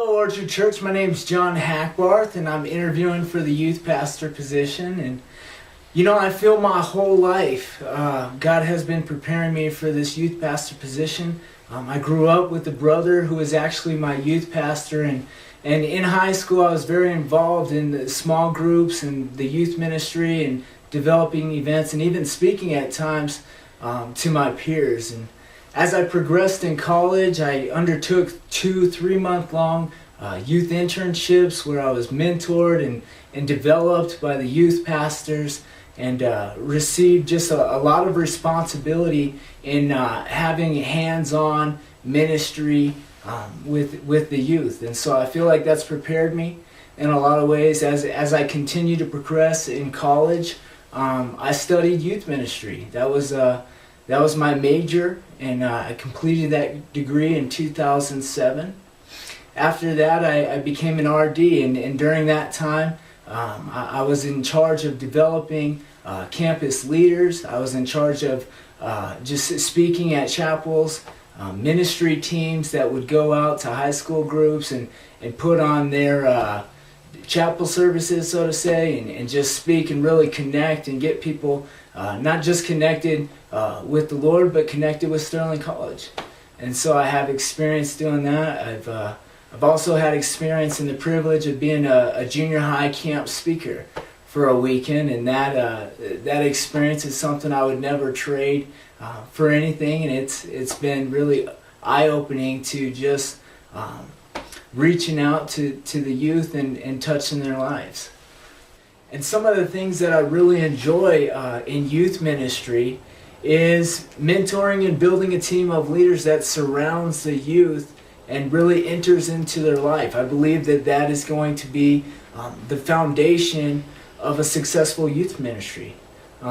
Hello, Orchard Church. My name's John Hackbarth, and I'm interviewing for the youth pastor position. And I feel my whole life God has been preparing me for this youth pastor position. I grew up with a brother who was actually my youth pastor, and in high school I was very involved in the small groups and the youth ministry and developing events and even speaking at times to my peers. And as I progressed in college, I undertook 2-3-month-long youth internships where I was mentored and developed by the youth pastors and received just a lot of responsibility in having hands-on ministry with the youth. And so I feel like that's prepared me in a lot of ways. As I continue to progress in college, I studied youth ministry. That was my major, and I completed that degree in 2007. After that, I became an RD, and during that time, I was in charge of developing campus leaders. I was in charge of just speaking at chapels, ministry teams that would go out to high school groups and put on their chapel services, so to say, and just speak and really connect and get people not just connected with the Lord, but connected with Sterling College. And so I have experience doing that. I've also had experience in the privilege of being a junior high camp speaker for a weekend, and that experience is something I would never trade for anything, and it's been really eye-opening to just reaching out to the youth and touching their lives. And some of the things that I really enjoy in youth ministry is mentoring and building a team of leaders that surrounds the youth and really enters into their life. I believe that is going to be the foundation of a successful youth ministry.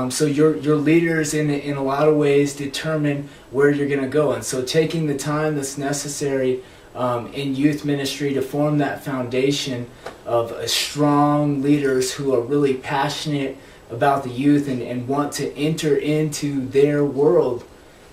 So your leaders in a lot of ways determine where you're going to go. And so taking the time that's necessary in youth ministry to form that foundation of strong leaders who are really passionate about the youth and want to enter into their world,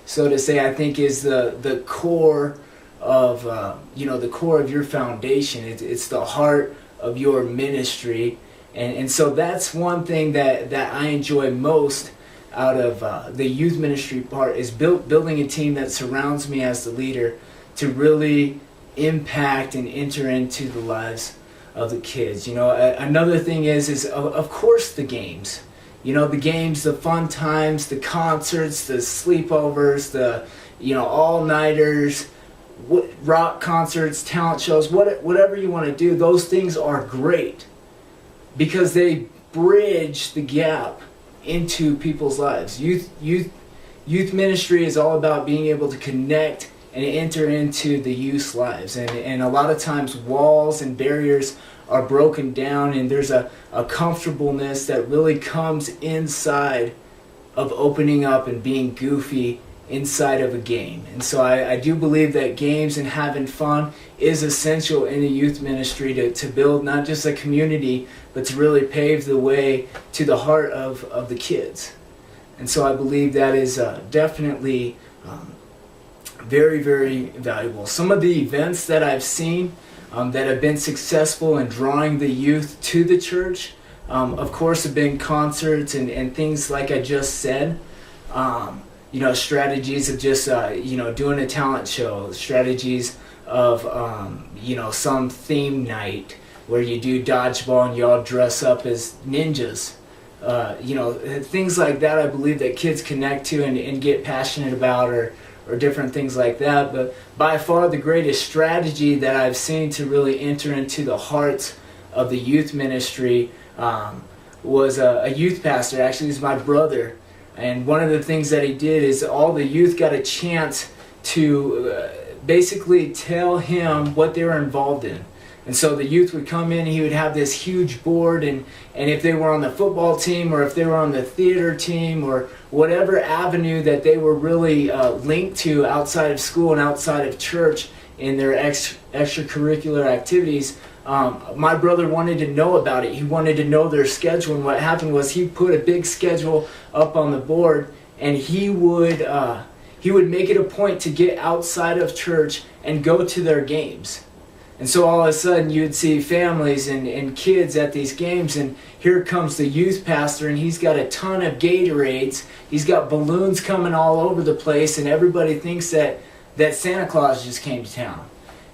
so to say, I think is the core of the core of your foundation. It's the heart of your ministry, and so that's one thing that I enjoy most out of the youth ministry part is building a team that surrounds me as the leader to really impact and enter into the lives of the kids. Another thing is of course the games. The games, the fun times, the concerts, the sleepovers, the all-nighters, rock concerts, talent shows, whatever you want to do. Those things are great because they bridge the gap into people's lives. Youth ministry is all about being able to connect and enter into the youth's lives. And a lot of times walls and barriers are broken down, and there's a comfortableness that really comes inside of opening up and being goofy inside of a game. And so I do believe that games and having fun is essential in the youth ministry to build not just a community, but to really pave the way to the heart of the kids. And so I believe that is definitely very, very valuable. Some of the events that I've seen that have been successful in drawing the youth to the church, of course, have been concerts and things like I just said. Strategies of just doing a talent show, strategies of some theme night where you do dodgeball and you all dress up as ninjas. Things like that I believe that kids connect to and get passionate about, or different things like that. But by far the greatest strategy that I've seen to really enter into the hearts of the youth ministry was a youth pastor. Actually, he's my brother. And one of the things that he did is all the youth got a chance to basically tell him what they were involved in. And so the youth would come in, he would have this huge board, and if they were on the football team or if they were on the theater team or whatever avenue that they were really linked to outside of school and outside of church in their extracurricular activities, my brother wanted to know about it. He wanted to know their schedule, and what happened was he put a big schedule up on the board, and he would make it a point to get outside of church and go to their games. And so all of a sudden you'd see families and kids at these games, and here comes the youth pastor, and he's got a ton of Gatorades, he's got balloons coming all over the place, and everybody thinks that Santa Claus just came to town.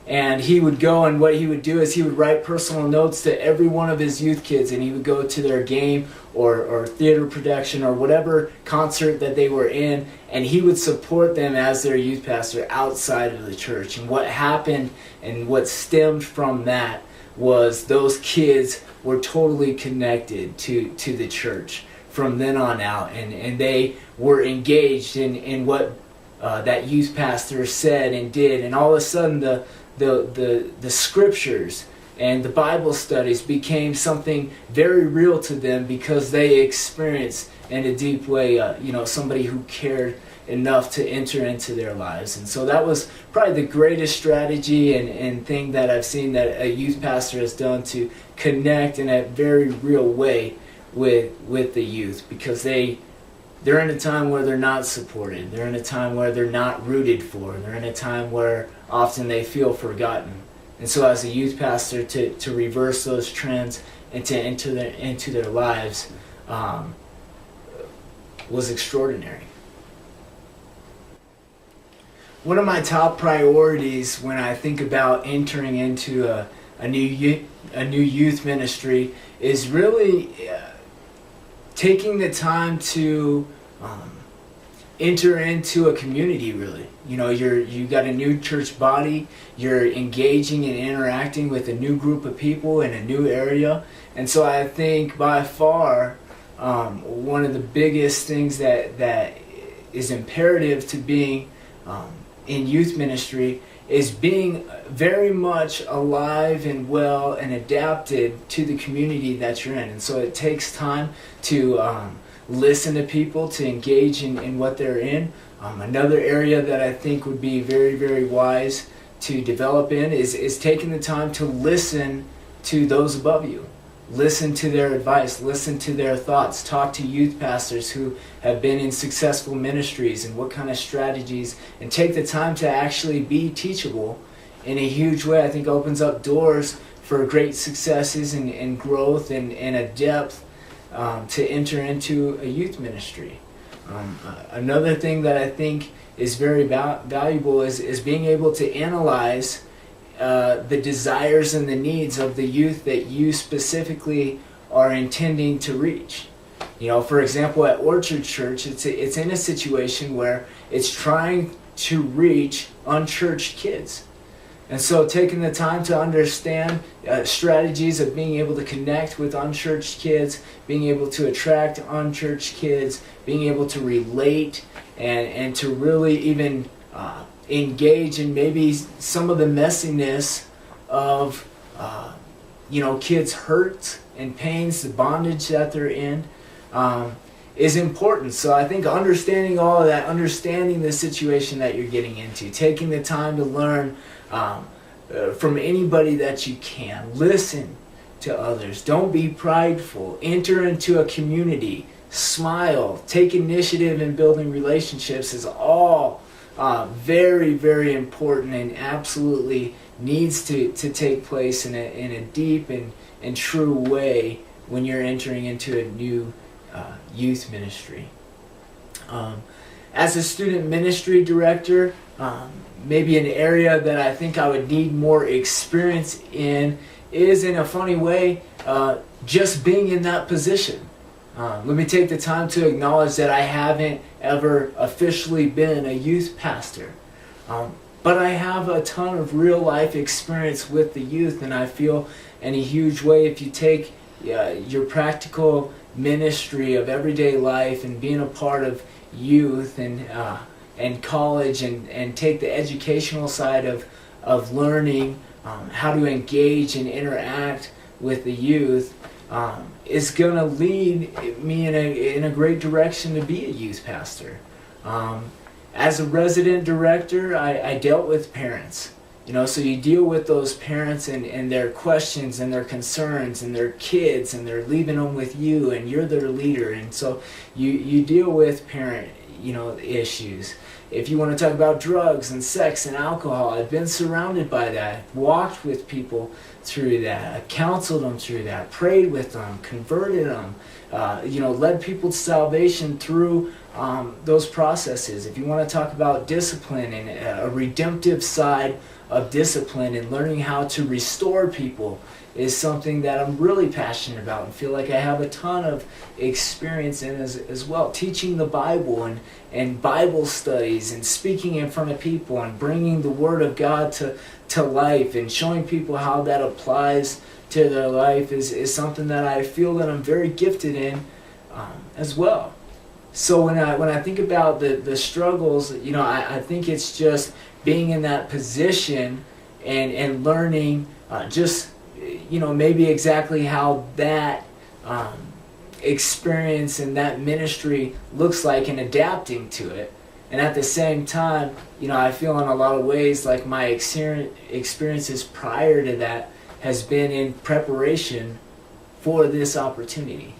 And he would go, and what he would do is he would write personal notes to every one of his youth kids, and he would go to their game or theater production or whatever concert that they were in, and he would support them as their youth pastor outside of the church. And what happened and what stemmed from that was those kids were totally connected to the church from then on out, and they were engaged in what that youth pastor said and did, and all of a sudden the scriptures and the Bible studies became something very real to them because they experienced in a deep way, somebody who cared enough to enter into their lives. And so that was probably the greatest strategy and thing that I've seen that a youth pastor has done to connect in a very real way with the youth, because they're in a time where they're not supported. They're in a time where they're not rooted for. They're in a time where often they feel forgotten. And so as a youth pastor, to reverse those trends and to enter into their lives was extraordinary. One of my top priorities when I think about entering into a new youth ministry is really taking the time to enter into a community. Really, you got a new church body. You're engaging and interacting with a new group of people in a new area, and so I think by far one of the biggest things that is imperative to being in youth ministry is being very much alive and well and adapted to the community that you're in. And so it takes time to listen to people, to engage in what they're in. Another area that I think would be very, very wise to develop in is taking the time to listen to those above you. Listen to their advice, listen to their thoughts, talk to youth pastors who have been in successful ministries and what kind of strategies, and take the time to actually be teachable in a huge way. I think opens up doors for great successes and growth and a depth to enter into a youth ministry. Another thing that I think is very valuable is being able to analyze the desires and the needs of the youth that you specifically are intending to reach. For example, at Orchard Church, it's in a situation where it's trying to reach unchurched kids. And so taking the time to understand strategies of being able to connect with unchurched kids, being able to attract unchurched kids, being able to relate and to really even engage in maybe some of the messiness of kids' hurts and pains, the bondage that they're in, is important. So I think understanding all of that, understanding the situation that you're getting into, taking the time to learn from anybody that you can, listen to others, don't be prideful, enter into a community, smile, take initiative in building relationships is all very, very important and absolutely needs to take place in a deep and true way when you're entering into a new youth ministry. As a student ministry director, maybe an area that I think I would need more experience in is, in a funny way, just being in that position. Let me take the time to acknowledge that I haven't ever officially been a youth pastor. But I have a ton of real life experience with the youth, and I feel in a huge way if you take your practical ministry of everyday life and being a part of youth and college and take the educational side of learning how to engage and interact with the youth, is going to lead me in a great direction to be a youth pastor. As a resident director, I dealt with parents. So you deal with those parents and their questions and their concerns and their kids, and they're leaving them with you and you're their leader. And so you deal with parent issues. If you want to talk about drugs and sex and alcohol, I've been surrounded by that, walked with people through that, I counseled them through that, prayed with them, converted them, led people to salvation through those processes. If you want to talk about discipline and a redemptive side of discipline and learning how to restore people is something that I'm really passionate about and feel like I have a ton of experience in as well. Teaching the Bible and Bible studies and speaking in front of people and bringing the Word of God to life and showing people how that applies to their life is something that I feel that I'm very gifted in as well. So when I think about the struggles, I think it's just being in that position and learning maybe exactly how that experience and that ministry looks like and adapting to it. And at the same time, I feel in a lot of ways like my experiences prior to that has been in preparation for this opportunity.